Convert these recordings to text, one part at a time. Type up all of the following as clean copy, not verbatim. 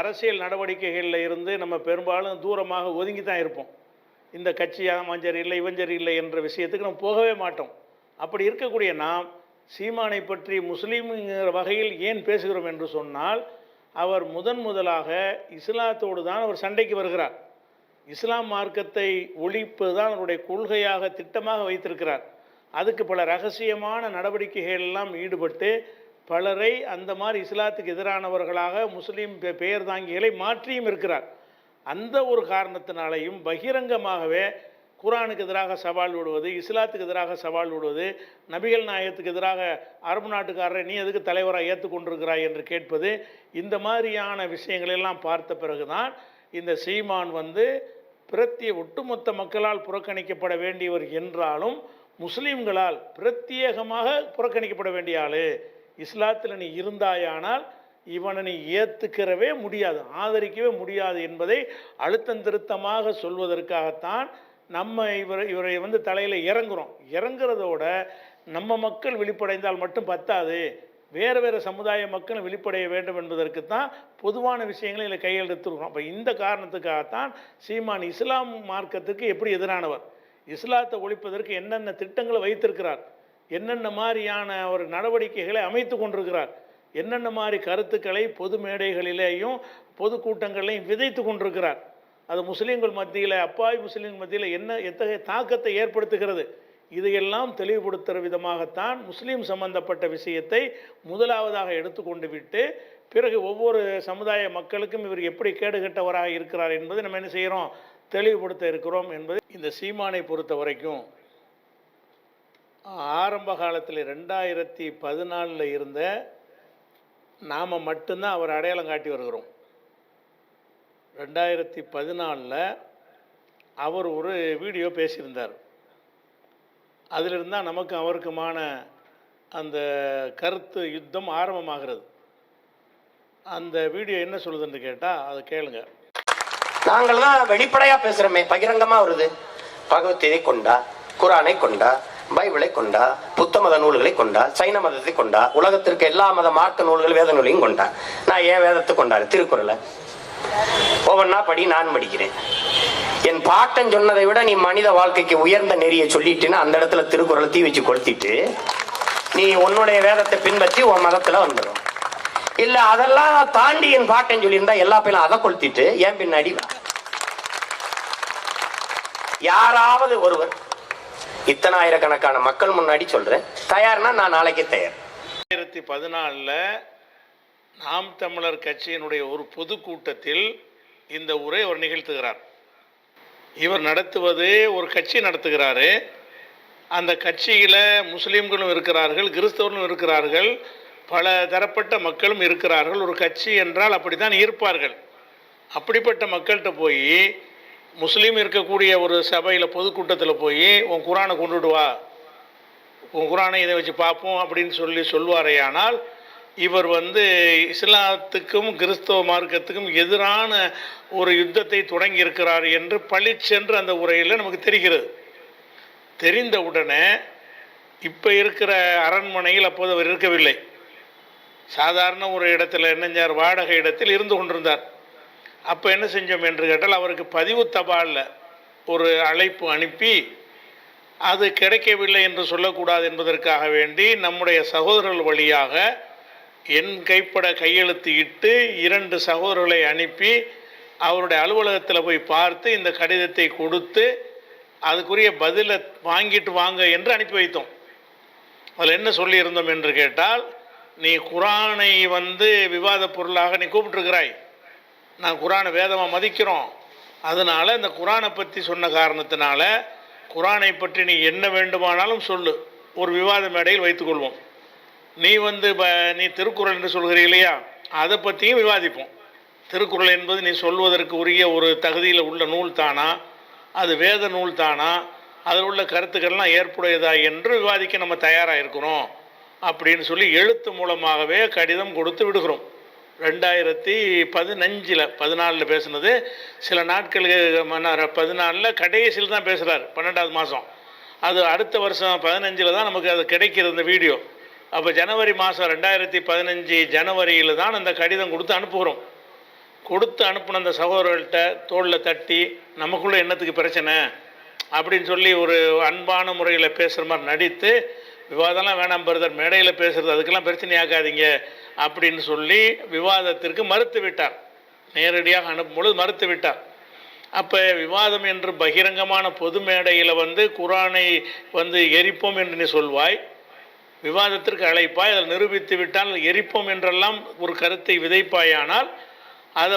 அரசியல் நடவடிக்கைகளில் இருந்து நம்ம பெரும்பாலும் தூரமாக ஒதுங்கி தான் இருப்போம். இந்த கட்சி அவன் சரியில்லை இவன் சரியில்லை என்ற விஷயத்துக்கு நம்ம போகவே மாட்டோம். அப்படி இருக்கக்கூடிய நாம் சீமானை பற்றி முஸ்லீம்ங்கிற வகையில் ஏன் பேசுகிறோம் என்று சொன்னால், அவர் முதலாக இஸ்லாத்தோடு தான் அவர் சண்டைக்கு வருகிறார். இஸ்லாம் மார்க்கத்தை ஒழிப்பது தான் அவருடைய கொள்கையாக திட்டமாக வைத்திருக்கிறார். அதுக்கு பல ரகசியமான நடவடிக்கைகள் எல்லாம் ஈடுபட்டு பலரை அந்த மாதிரி இஸ்லாத்துக்கு எதிரானவர்களாக முஸ்லீம் பெயர் தாங்கிகளை மாற்றியும் இருக்கிறார். அந்த ஒரு காரணத்தினாலையும் பகிரங்கமாகவே குர்ஆனுக்கு எதிராக சவால் விடுவது, இஸ்லாத்துக்கு எதிராக சவால் விடுவது, நபிகள் நாயகத்துக்கு எதிராக அரபு நாட்டுக்காரரை நீ எதுக்கு தலைவராக ஏற்றுக்கொண்டிருக்கிறாய் என்று கேட்பது, இந்த மாதிரியான விஷயங்களெல்லாம் பார்த்த பிறகுதான் இந்த சீமான் ஒட்டுமொத்த மக்களால் புறக்கணிக்கப்பட வேண்டியவர் என்றாலும் முஸ்லீம்களால் பிரத்யேகமாக புறக்கணிக்கப்பட வேண்டிய ஆள். இஸ்லாத்தில் நீ இருந்தாயானால் இவனை நீ ஏற்றுக்கிறவே முடியாது, ஆதரிக்கவே முடியாது என்பதை அழுத்தம் திருத்தமாக சொல்வதற்காகத்தான் நம்ம இவரை தலையில் இறங்குறோம். இறங்குறதோட நம்ம மக்கள் விழிப்படைந்தால் மட்டும் பத்தாது, வேறு சமுதாய மக்களும் விழிப்படைய வேண்டும் என்பதற்கு தான் பொதுவான விஷயங்களை இதில் கையெழுத்துக்கிறோம். அப்போ இந்த காரணத்துக்காகத்தான் சீமான் இஸ்லாம் மார்க்கத்துக்கு எப்படி எதிரானவர், இஸ்லாத்தை ஒழிப்பதற்கு என்னென்ன திட்டங்களை வைத்திருக்கிறார், என்னென்ன மாதிரியான ஒரு நடவடிக்கைகளை அமைத்து கொண்டிருக்கிறார், என்னென்ன மாதிரி கருத்துக்களை பொது மேடைகளிலேயும் பொதுக்கூட்டங்களையும் விதைத்து கொண்டிருக்கிறார், அது முஸ்லீம்கள் மத்தியில் அப்பாவி முஸ்லீம்கள் மத்தியில் எத்தகைய தாக்கத்தை ஏற்படுத்துகிறது, இதையெல்லாம் தெளிவுபடுத்துகிற விதமாகத்தான் முஸ்லீம் சம்பந்தப்பட்ட விஷயத்தை முதலாவதாக எடுத்துக்கொண்டு விட்டு பிறகு ஒவ்வொரு சமுதாய மக்களுக்கும் இவர் எப்படி கேடுகட்டவராக இருக்கிறார் என்பதை நம்ம என்ன செய்கிறோம், தெளிவுபடுத்த இருக்கிறோம் என்பது. இந்த சீமானை பொறுத்த வரைக்கும் ஆரம்ப காலத்தில் 2014 இருந்த நாம் மட்டும்தான் அவர் அடையாளம் காட்டி வருகிறோம். 2014 அவர் ஒரு வீடியோ பேசியிருந்தார். அதிலிருந்தால் நமக்கு அவருக்குமான அந்த கருத்து யுத்தம் ஆரம்பமாகிறது. அந்த வீடியோ என்ன சொல்லுதுன்னு கேட்டால் அதை கேளுங்க. நாங்கள் தான் வெளிப்படையா பேசுறோமே, பகிரங்கமா வருது. பகவத்கீதை கொண்டா, குர்ஆனை கொண்டா, பைபிளை கொண்டா, புத்த மத நூல்களை கொண்டா, சைன மதத்தை கொண்டா, உலகத்திற்கு எல்லா மத மார்க்க நூல்கள் வேத நூலையும் கொண்டா. நான் ஏன் வேதத்தை கொண்டாரு? திருக்குறளை ஒவ்வொன்னா படி, நான் படிக்கிறேன். என் பாட்டன் சொன்னதை விட நீ மனித வாழ்க்கைக்கு உயர்ந்த நெறியை சொல்லிட்டுன்னா அந்த இடத்துல திருக்குறளை தீ வச்சு கொளுத்திட்டு நீ உன்னுடைய வேதத்தை பின்பற்றி உன் மதத்துல வந்துடும். இல்ல அதெல்லாம் தாண்டி என் பாட்டன் சொல்லியிருந்தா எல்லா பேரும் அதை கொளுத்திட்டு ஏன் பின்னாடி யாராவது ஒருவர், இத்தனை ஆயிரக்கணக்கான மக்கள் முன்னாடி சொல்றேன், தயார்னா நான் நாளைக்கு தயார். 2014 நாம் தமிழர் கட்சியினுடைய ஒரு பொதுக்கூட்டத்தில் இந்த உரை அவர் நிகழ்த்துகிறார். இவர் நடத்துவது ஒரு கட்சி நடத்துகிறாரு. அந்த கட்சியில் முஸ்லீம்களும் இருக்கிறார்கள், கிறிஸ்தவர்களும் இருக்கிறார்கள், பல தரப்பட்ட மக்களும் இருக்கிறார்கள். ஒரு கட்சி என்றால் அப்படி தான் இருப்பார்கள். அப்படிப்பட்ட மக்கள்கிட்ட போய் முஸ்லீம் இருக்கக்கூடிய ஒரு சபையில் பொதுக்கூட்டத்தில் போய் உன் குர்ஆனை கொண்டுட்டு வா, உன் குர்ஆனை இதை வச்சு பார்ப்போம் அப்படின்னு சொல்வாரேயானால் இவர் இஸ்லாத்துக்கும் கிறிஸ்தவ மார்க்கத்துக்கும் எதிரான ஒரு யுத்தத்தை தொடங்கி இருக்கிறார் என்று பளிச்சென்று அந்த உரையில் நமக்கு தெரிகிறது. தெரிந்தவுடனே இப்போ இருக்கிற அரண்மனையில் அப்போது அவர் இருக்கவில்லை, சாதாரண ஒரு இடத்துல என்னஞ்சார் வாடகை இடத்தில் இருந்து கொண்டிருந்தார். அப்போ என்ன செஞ்சோம் என்று கேட்டால், அவருக்கு பதிவு தபாலில் ஒரு அழைப்பு அனுப்பி அது கிடைக்கவில்லை என்று சொல்லக்கூடாது என்பதற்காக வேண்டி நம்முடைய சகோதரர்கள் வழியாக என் கைப்பட கையெழுத்து இட்டு 2 சகோதரர்களை அனுப்பி அவருடைய அலுவலகத்தில் போய் பார்த்து இந்த கடிதத்தை கொடுத்து அதுக்குரிய பதிலை வாங்கிட்டு வாங்க என்று அனுப்பி வைத்தோம். அதில் என்ன சொல்லியிருந்தோம் என்று கேட்டால், நீ குர்ஆனை விவாத பொருளாக நீ கூப்பிட்டுருக்கிறாய், நான் குர்ஆனை வேதமாக மதிக்கிறோம், அதனால் இந்த குர்ஆனை பற்றி சொன்ன காரணத்தினால குர்ஆனை பற்றி நீ என்ன வேண்டுமானாலும் சொல்லு, ஒரு விவாத மேடையில் வைத்துக்கொள்வோம். நீ நீ திருக்குறள் என்று சொல்கிறீ இல்லையா, அதை பற்றியும் விவாதிப்போம். திருக்குறள் என்பது நீ சொல்வதற்கு உரிய ஒரு தகுதியில் உள்ள நூல் தானா, அது வேத நூல் தானா, அதில் உள்ள கருத்துக்கள்லாம் ஏற்புடையதா என்று விவாதிக்க நம்ம தயாராக இருக்கிறோம் அப்படின்னு சொல்லி எழுத்து மூலமாகவே கடிதம் கொடுத்து விடுகிறோம். 2015 14 பேசுனது, சில நாட்களுக்கு 14 கடைசியில் தான் பேசுகிறார், 12வது மாதம். அது அடுத்த வருஷம் 15 தான் நமக்கு அது கிடைக்கிறது இந்த வீடியோ. அப்போ ஜனவரி மாதம் 2015 ஜனவரியில் தான் அந்த கடிதம் கொடுத்து அனுப்புகிறோம். கொடுத்து அனுப்பின அந்த சகோதரர்கள்ட்ட தோளில் தட்டி நமக்குள்ளே என்னத்துக்கு பிரச்சனை அப்படின்னு சொல்லி ஒரு அன்பான முறையில் பேசுகிற மாதிரி நடித்து, விவாதம்லாம் வேணாம் பிரதர், மேடையில் பேசுகிறது அதுக்கெல்லாம் பிரச்சனையாக்காதீங்க அப்படின்னு சொல்லி விவாதத்திற்கு மறுத்து விட்டார். நேரடியாக அனுப்பும்பொழுது மறுத்து விட்டார். அப்போ விவாதம் என்று பகிரங்கமான பொது மேடையில் குரானை எரிப்போம் என்று நீ சொல்வாய், விவாதத்திற்கு அழைப்பாய், அதில் நிரூபித்து விட்டால் எரிப்போம் என்றெல்லாம் ஒரு கருத்தை விதைப்பாயானால் அதை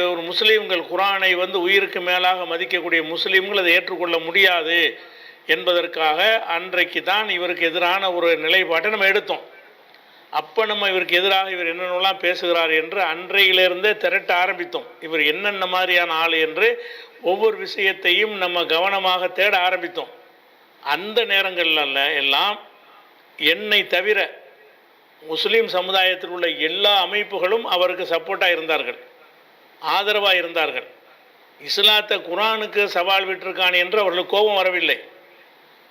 ஒரு முஸ்லீம்கள் குரானை உயிருக்கு மேலாக மதிக்கக்கூடிய முஸ்லீம்கள் அதை ஏற்றுக்கொள்ள முடியாது என்பதற்காக அன்றைக்கு தான் இவருக்கு எதிரான ஒரு நிலைப்பாட்டை நம்ம எடுத்தோம். அப்போ நம்ம இவருக்கு எதிராக இவர் என்னென்னலாம் பேசுகிறார் என்று அன்றையிலிருந்தே திரட்ட ஆரம்பித்தோம். இவர் என்னென்ன மாதிரியான ஆள் என்று ஒவ்வொரு விஷயத்தையும் நம்ம கவனமாக தேட ஆரம்பித்தோம். அந்த நேரங்களில் எல்லாம் என்னை தவிர முஸ்லீம் சமுதாயத்தில் உள்ள எல்லா அமைப்புகளும் அவருக்கு சப்போர்ட்டாக இருந்தார்கள், ஆதரவாக இருந்தார்கள். இஸ்லாத்தை குரானுக்கு சவால் விட்டிருக்கான் என்று அவர்களுக்கு கோபம் வரவில்லை.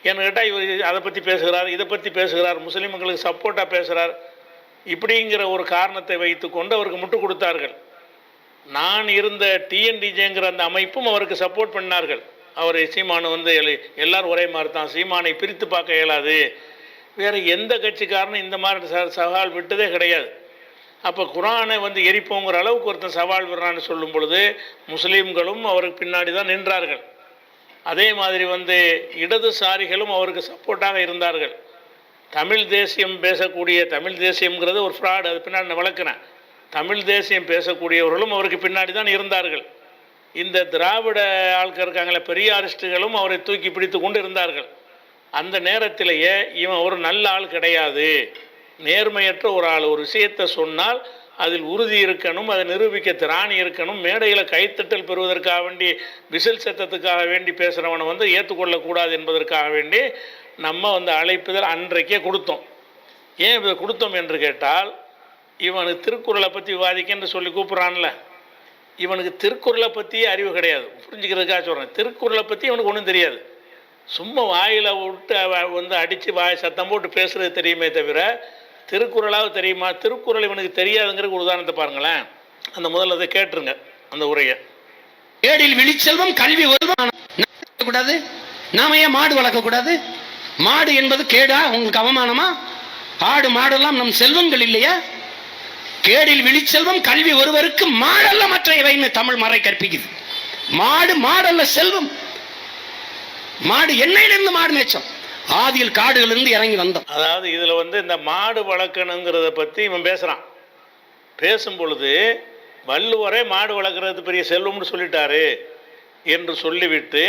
ஏன்னு கேட்டால் இவர் அதை பற்றி பேசுகிறார், இதை பற்றி பேசுகிறார், முஸ்லீம்களுக்கு சப்போர்ட்டாக பேசுகிறார், இப்படிங்கிற ஒரு காரணத்தை வைத்து கொண்டு அவருக்கு முட்டு கொடுத்தார்கள். நான் இருந்த டிஎன்டிஜேங்கிற அந்த அமைப்பும் அவருக்கு சப்போர்ட் பண்ணார்கள். அவர் சீமானு எல்லாரும் ஒரே மாதிரி தான், சீமானை பிரித்து பார்க்க இயலாது, வேறு எந்த கட்சிக்காரனும் இந்த மாதிரி சவால் விட்டதே கிடையாது. அப்போ குரானை எரிப்போங்கிற அளவுக்கு ஒருத்தன் சவால் விடுறான்னு சொல்லும் பொழுது முஸ்லீம்களும் அவருக்கு பின்னாடி தான் நின்றார்கள். அதே மாதிரி இடதுசாரிகளும் அவருக்கு சப்போர்ட்டாக இருந்தார்கள். தமிழ் தேசியம் பேசக்கூடிய, தமிழ் தேசியம்ங்கிறது ஒரு ஃப்ராடு, அது பின்னாடி நான் விளக்குறேன். தமிழ் தேசியம் பேசக்கூடியவர்களும் அவருக்கு பின்னாடி தான் இருந்தார்கள். இந்த திராவிட ஆட்கள் இருக்காங்களே, பெரியாரிஸ்டுகளும் அவரை தூக்கி பிடித்து கொண்டு இருந்தார்கள். அந்த நேரத்திலேயே இவன் ஒரு நல்ல ஆள் கிடையாது, நேர்மையற்ற ஒரு ஆள், ஒரு விஷயத்தை சொன்னால் அதில் உறுதி இருக்கணும், அதை நிரூபிக்க திராணி இருக்கணும், மேடையில் கைத்தட்டல் பெறுவதற்காக வேண்டி விசில் சத்தத்துக்காக வேண்டி பேசுகிறவனை ஏற்றுக்கொள்ளக்கூடாது என்பதற்காக வேண்டி நம்ம அழைப்புதல் அன்றைக்கே கொடுத்தோம். ஏன் இதை கொடுத்தோம் என்று கேட்டால், இவனுக்கு திருக்குறளை பற்றி விவாதிக்கன்னு சொல்லி கூப்பிட்றான்ல, இவனுக்கு திருக்குறளை பற்றியே அறிவு கிடையாது. புரிஞ்சுக்கிறதுக்காக சொல்கிறேன், திருக்குறளை பற்றி இவனுக்கு ஒன்றும் தெரியாது. சும்மா வாயில் விட்டு அடித்து வாய் சத்தம் போட்டு பேசுகிறது தெரியுமே தவிர திருக்குறளாவது தெரியுமா? திருக்குறள் இவனுக்கு தெரியாதுங்கிற ஒரு உதாரணத்தை பாருங்களேன். அந்த முதல்ல அதை கேட்டுருங்க, அந்த உரையை. ஏடில் விழிச்செல்வம் கல்வி கூடாது, நாம ஏன் மாடு வளர்க்கக்கூடாது? மாடு என்பது கேடா? உங்களுக்கு அவமானமா? ஆடு மாடெல்லாம் நம் செல்வங்கள் இல்லையா? கேடில் விழிச்செல்வம் கல்வி ஒருவருக்கு மாடல்ல மற்றையவைன்னு தமிழ் மறை கற்பிக்குது. மாடு மாடல்ல செல்வம். மாடு என்னையிலிருந்து மாடு மேய்ச்சோம், ஆதியில் காடுகளிலிருந்து இறங்கி வந்தோம். அதாவது இதில் இந்த மாடு வளர்க்கணுங்கிறத பற்றி இவன் பேசுகிறான். பேசும் பொழுது வள்ளுவரே மாடு வளர்க்குறது பெரிய செல்வம்னு சொல்லிட்டாரு என்று சொல்லிவிட்டு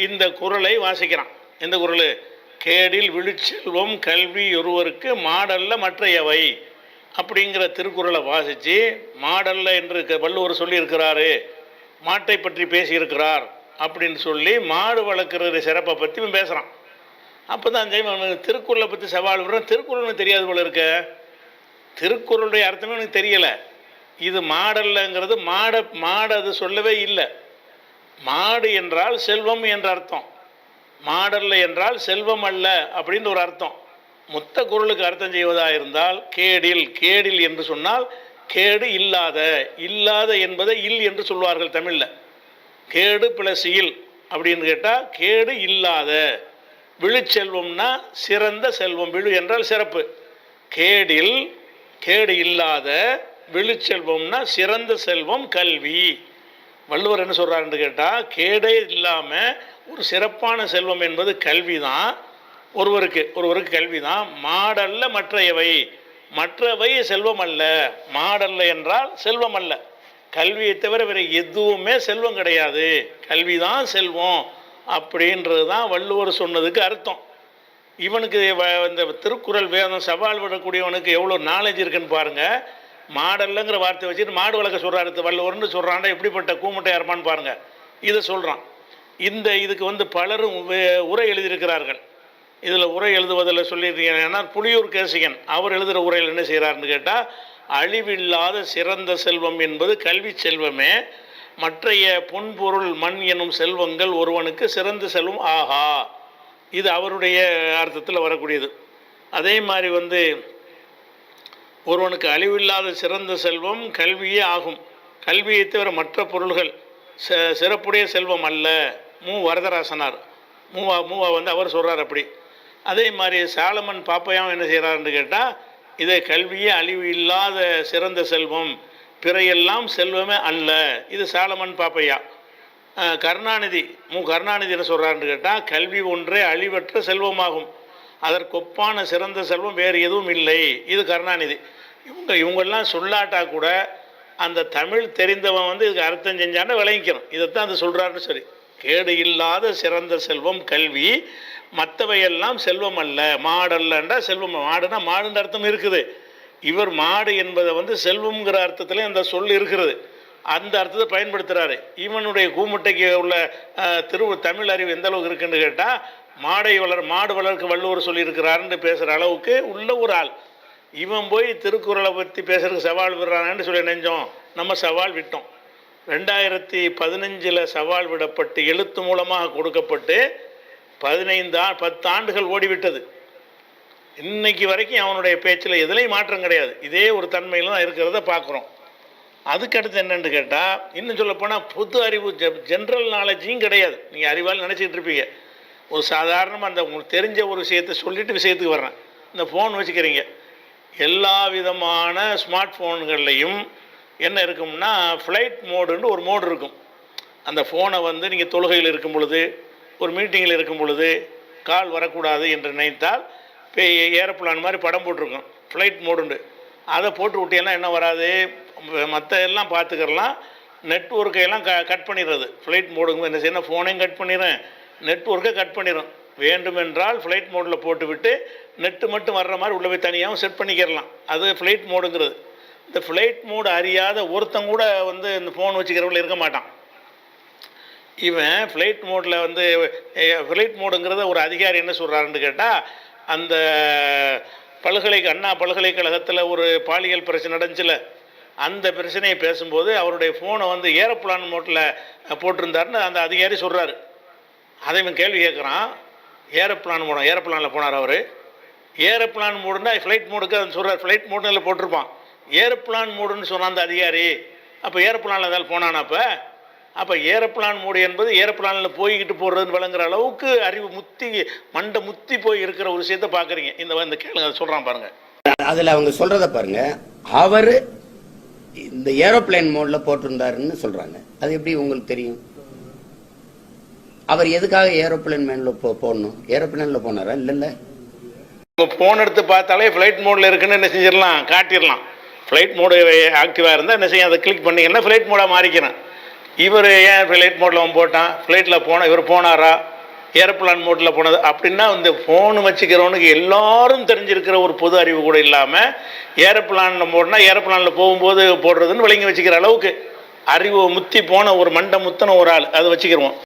இந்த குறளை வாசிக்கிறான். இந்த குறள், கேடில் விழுச்செல்வம் கல்வி ஒருவருக்கு மாடல்ல மற்றையவை அப்படிங்கிற திருக்குறளை வாசித்து, மாடல்ல என்று வள்ளுவர் சொல்லியிருக்கிறாரு, மாட்டை பற்றி பேசியிருக்கிறார் அப்படின்னு சொல்லி மாடு வளர்க்குற சிறப்பை பற்றி இவன் பேசுகிறான். அப்போ தான் திருக்குறளை பற்றி சவால் விடுறான். திருக்குறள் தெரியாது போல இருக்க, திருக்குறளுடைய அர்த்தமே எனக்கு தெரியலை. இது மாடல்லங்கிறது மாடு அது சொல்லவே இல்லை. மாடு என்றால் செல்வம் என்ற அர்த்தம், மாடல்ல என்றால் செல்வம் அல்ல அப்படின்னு ஒரு அர்த்தம். மொத்த குறளுக்கு அர்த்தம் செய்வதாக இருந்தால் கேடில் என்று சொன்னால் கேடு இல்லாத, இல்லாத என்பதை இல் என்று சொல்வார்கள் தமிழில். கேடு பிளஸ் இல் அப்படின்னு கேட்டால் கேடு இல்லாத. விழுச்செல்வம்னா சிறந்த செல்வம், விழு என்றால் சிறப்பு. கேடில் கேடு இல்லாத, விழுச்செல்வம்னா சிறந்த செல்வம் கல்வி. வள்ளுவர் என்ன சொல்கிறாருன்னு கேட்டால், கேடே இல்லாமல் ஒரு சிறப்பான செல்வம் என்பது கல்வி தான். ஒருவருக்கு கல்வி தான். மாடல்ல மற்றவை செல்வம் அல்ல. மாடல்ல என்றால் செல்வம் அல்ல. கல்வியை தவிர வேறு எதுவுமே செல்வம் கிடையாது, கல்வி தான் செல்வம் அப்படின்றது தான் வள்ளுவர் சொன்னதுக்கு அர்த்தம். இவனுக்கு இந்த திருக்குறள் வேதம் சவால் விடக்கூடியவனுக்கு எவ்வளோ நாலேஜ் இருக்குன்னு பாருங்கள். மாடல்லங்கிற வார்த்தை வச்சுட்டு மாடு வளர்க்க சொல்கிறாரு வள்ளுவர்னு சொல்கிறான்டா, எப்படிப்பட்ட கூமுட்டையாக இருப்பான்னு பாருங்கள். இதை சொல்கிறான். இதுக்கு பலரும் உரை எழுதியிருக்கிறார்கள். இதில் உரை எழுதுவதில் சொல்லியிருக்கீங்கன்னா, புலியூர் கேசிகன் அவர் எழுதுகிற உரையில் என்ன செய்கிறாருன்னு கேட்டால், அழிவில்லாத சிறந்த செல்வம் என்பது கல்வி செல்வமே, மற்றைய பொன்பொருள் மண் எனும் செல்வங்கள் ஒருவனுக்கு சிறந்த செல்வம் ஆகா. இது அவருடைய அர்த்தத்தில் வரக்கூடியது. அதே மாதிரி ஒருவனுக்கு அழிவில்லாத சிறந்த செல்வம் கல்வியே ஆகும். கல்வியை தவிர மற்ற பொருள்கள் சிறப்புடைய செல்வம் அல்ல. வரதராசனார் மூவா வந்து அவர் சொல்கிறார் அப்படி. அதே மாதிரி சாலமன் பாப்பையாவும் என்ன செய்கிறாருன்னு கேட்டால், இதை கல்வியே அழிவு இல்லாத சிறந்த செல்வம், பிறையெல்லாம் செல்வமே அல்ல. இது சாலமன் பாப்பையா. கருணாநிதி கருணாநிதி என்ன சொல்கிறாருன்னு கேட்டால், கல்வி ஒன்றே அழிவற்ற செல்வமாகும், அதற்கொப்பான சிறந்த செல்வம் வேறு எதுவும் இல்லை. இது கருணாநிதி. இவங்கெல்லாம் சொல்லாட்டா கூட அந்த தமிழ் தெரிந்தவன் வந்து இதுக்கு அர்த்தம் செஞ்சான்னு விளங்கிக்கணும். இதைத்தான் அது சொல்கிறாருன்னு. சரி, கேடு இல்லாத சிறந்த செல்வம் கல்வி, மற்றவையெல்லாம் செல்வம் அல்ல. மாடல்லன்றா செல்வம், மாடுனா மாடுன்ற அர்த்தம் இருக்குது. இவர் மாடு என்பதை வந்து செல்வம்ங்கிற அர்த்தத்தில் அந்த சொல் இருக்கிறது, அந்த அர்த்தத்தை பயன்படுத்துகிறாரு. இவனுடைய கூமுட்டைக்கு உள்ள தமிழ் அறிவு எந்த அளவுக்கு இருக்குன்னு கேட்டால், மாடு வளர்க்க வள்ளுவர் சொல்லியிருக்கிறாருன்னு பேசுகிற அளவுக்கு உள்ள ஒரு ஆள். இவன் போய் திருக்குறளை பற்றி பேசுறதுக்கு சவால் விடுறான்னு சொல்லி நினைஞ்சோம். நம்ம சவால் விட்டோம். 2015 சவால் விடப்பட்டு எழுத்து மூலமாக கொடுக்கப்பட்டு 10 ஆண்டுகள் ஓடிவிட்டது. இன்னைக்கு வரைக்கும் அவனுடைய பேச்சில் எதுலேயும் மாற்றம் கிடையாது. இதே ஒரு தன்மையில் தான் இருக்கிறத பார்க்குறோம். அதுக்கடுத்து என்னென்னு கேட்டால், இன்னும் சொல்லப்போனால் பொது அறிவு ஜென்ரல் நாலேஜும் கிடையாது. நீங்கள் அறிவால் நினச்சிக்கிட்டு இருப்பீங்க. ஒரு சாதாரணமாக அந்த உங்களுக்கு தெரிஞ்ச ஒரு விஷயத்தை சொல்லிவிட்டு விஷயத்துக்கு வர்றேன். இந்த ஃபோன் வச்சுக்கிறீங்க, எல்லா விதமான ஸ்மார்ட் ஃபோன்கள்லையும் என்ன இருக்கும்னா ஃப்ளைட் மோடுன்னு ஒரு மோடு இருக்கும். அந்த ஃபோனை வந்து நீங்கள் தொழுகையில் இருக்கும் பொழுது, ஒரு மீட்டிங்கில் இருக்கும் பொழுது கால் வரக்கூடாது என்று நினைத்தால் இப்போ ஏரோப்ளான் மாதிரி படம் போட்டிருக்கும் ஃப்ளைட் மோடுண்டு. அதை போட்டு விட்டீங்கன்னா என்ன வராது, மற்ற எல்லாம் பார்த்துக்கிறலாம், நெட்ஒர்க்கையெல்லாம் கட் பண்ணிடுறது. ஃப்ளைட் மோடுங்க என்ன செய்யணும், ஃபோனையும் கட் பண்ணிடுறேன், நெட்ஒர்க்கை கட் பண்ணிடும். வேண்டுமென்றால் ஃப்ளைட் மோடில் போட்டுவிட்டு நெட்டு மட்டும் வர்ற மாதிரி உள்ளே போய் தனியாகவும் செட் பண்ணிக்கிறலாம். அது ஃப்ளைட் மோடுங்கிறது. இந்த ஃப்ளைட் மோடு அறியாத ஒருத்தன் கூட வந்து இந்த ஃபோன் வச்சுக்கிறவங்கள இருக்க மாட்டான். இவன் ஃப்ளைட் மோடில் வந்து ஃப்ளைட் மோடுங்கிறத ஒரு அதிகாரி என்ன சொல்கிறாருன்னு கேட்டால், அந்த அண்ணா பல்கலைக்கழகத்தில் ஒரு பாலியல் பிரச்சனை நடந்துச்சுல, அந்த பிரச்சனையை பேசும்போது அவருடைய ஃபோனை வந்து ஏரோப்ளான் மோட்டில் போட்டிருந்தாருன்னு அந்த அதிகாரி சொல்கிறாரு. அதை இவன் கேள்வி கேட்குறான், ஏரோப்ளானில் போனார் அவர். ஏரோப்ளான் மோடுன்னா ஃப்ளைட் மோடுக்கு அது சொல்கிறார், ஃப்ளைட் மோடில் போட்டிருப்பான். ஏரோப்ளான் மோடுன்னு சொன்னான் அந்த அதிகாரி. அப்போ ஏரோப்ளானில் ஏதாவது போனானா? அப்போ ஏரோப்ளான் மோடு என்பது ஏரோப்ளானில் போய்கிட்டு போடுறதுன்னு விளங்குற அளவுக்கு அறிவு மண்டை முத்தி போய் இருக்கிற ஒரு விஷயத்தை பார்க்குறீங்க. இந்த கேளுங்க, அதை சொல்கிறான் பாருங்க. அதில் அவங்க சொல்கிறத பாருங்க. அவர் இந்த ஏரோப்ளேன் மோடில் போட்டிருந்தாருன்னு சொல்கிறாங்க. அது எப்படி உங்களுக்கு தெரியும்? அவர் எதுக்காக ஏரோப்ளேன் மேனில் போடணும்? ஏரோப்ளேனில் போனாரா? இல்லைல்ல. ஃபோன் எடுத்து பார்த்தாலே ஃப்ளைட் மோடில் இருக்குன்னு என்ன செஞ்சிடலாம், காட்டிடலாம். ஃப்ளைட் மோடு ஆக்டிவாக இருந்தால் என்ன செய்யும், அதை கிளிக் பண்ணிங்கன்னா ஃப்ளைட் மோடாக மாறிக்கிறேன். இவர் ஏன் ஃப்ளைட் மோடில் போட்டான்? ஃப்ளைட்டில் இவர் போனாரா? ஏரோப்ளான் மோட்டில் போனது அப்படின்னா இந்த ஃபோனு வச்சுக்கிறவனுக்கு எல்லாரும் தெரிஞ்சிருக்கிற ஒரு பொது அறிவு கூட இல்லாமல் ஏரோப்ளானில் போடனா ஏரோப்ளானில் போகும்போது போடுறதுன்னு விளங்கி வச்சுக்கிற அளவுக்கு அறிவு முத்தி போன ஒரு மண்டை முத்தின ஒரு ஆள் அதை வச்சுக்கிடுவோம்.